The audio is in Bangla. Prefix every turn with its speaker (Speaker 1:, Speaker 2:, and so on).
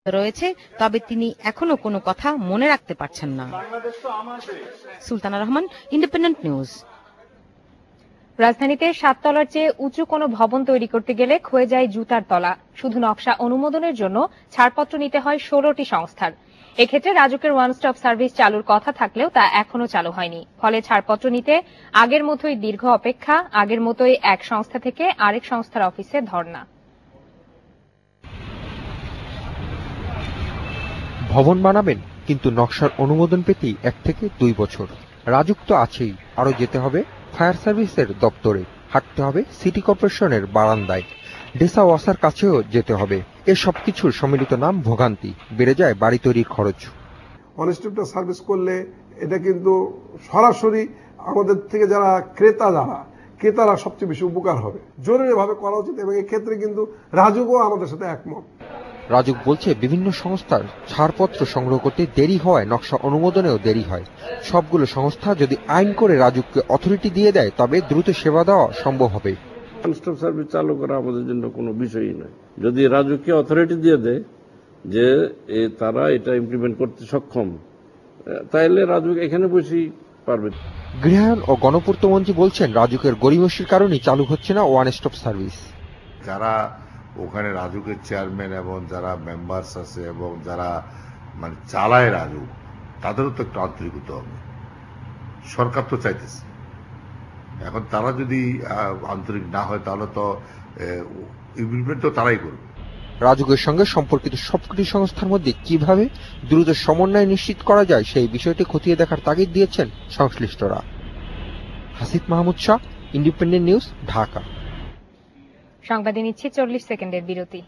Speaker 1: রয়েছে, তবে তিনি এখনো কোনো কথা মনে রাখতে পারছেন না। Sultana Rahman, independent news.
Speaker 2: রাজধানীতে 7 তলার চেয়ে উঁচু কোনো ভবন তৈরি করতে গেলে ক্ষয়ে যায় জুতার তলা। শুধু নকশা অনুমোদনের জন্য ছাড়পত্র নিতে হয় 16টি সংস্থার। এক্ষেত্রে রাজুকের ওয়ান স্টপ সার্ভিস চালুর কথা থাকলেও তা এখনো চালু হয়নি। ফলে ছাড়পত্র নিতে আগের মতোই দীর্ঘ অপেক্ষা, আগের মতোই এক সংস্থা থেকে আরেক সংস্থার অফিসে ধর্ণা।
Speaker 3: ভবন বানাবেন, কিন্তু নকশার অনুমোদন পেতেই 1 থেকে 2 বছর। রাজুক তো আছেই, আরো যেতে হবে ফায়ার সার্ভিসের দপ্তরে, হাঁটতে হবে সিটি কর্পোরেশনের বারান্দায়, ডেসা ওয়াসার কাছেও যেতে হবে। এ সবকিছুর সম্মিলিত নাম ভোগান্তি, বেড়ে যায় বাড়ি তৈরির খরচ।
Speaker 4: অনস্টপটা সার্ভিস করলে এটা কিন্তু সরাসরি আমাদের থেকে যারা ক্রেতারা সবচেয়ে বেশি উপকার হবে, জরুরিভাবে করা উচিত। এবং এক্ষেত্রে কিন্তু রাজুকও আমাদের সাথে একমত।
Speaker 3: রাজুক বলছে, বিভিন্ন সংস্থার ছাড়পত্র সংগ্রহ করতে দেরি হওয়ায় নকশা অনুমোদনেও দেরি হয়। সবগুলো সংস্থা যদি আইন করে রাজুককে অথরিটি দিয়ে দেয়, তবে দ্রুত সেবা দেওয়া সম্ভব হবে।
Speaker 5: ওয়ান স্টপ সার্ভিস চালু করা আমাদের জন্য কোনো বিষয়ই নয়। যদি রাজুককে অথরিটি দিয়ে দেয় যে তারা এটা ইমপ্লিমেন্ট করতে সক্ষম, তাইলে রাজুক এখানে বসেই পারবে।
Speaker 3: গৃহায়ণ ও গণপূর্ত মন্ত্রী বলছেন, রাজুকের গরিমসির কারণেই চালু হচ্ছে না ওয়ান স্টপ সার্ভিস।
Speaker 6: যারা ওখানে রাজুকের চেয়ারম্যান এবং যারা মেম্বার্স আছে এবং যারা মানে চালায় রাজুক, তাদেরও তো একটু আন্তরিকতা হবে। সরকার তো চাইতেছে, এখন তারা যদি আন্তরিক না হয় তাহলে তো ইমপ্লিমেন্ট তো তারাই করবে।
Speaker 3: রাজুকের সঙ্গে সম্পর্কিত সবকটি সংস্থার মধ্যে কিভাবে দ্রুত সমন্বয় নিশ্চিত করা যায়, সেই বিষয়টি খতিয়ে দেখার তাগিদ দিয়েছেন সংশ্লিষ্টরা। Hasif Mahmud Shah, independent news, Dhaka.
Speaker 2: সংবাদে নিচ্ছে 40 সেকেন্ডের বিরতি।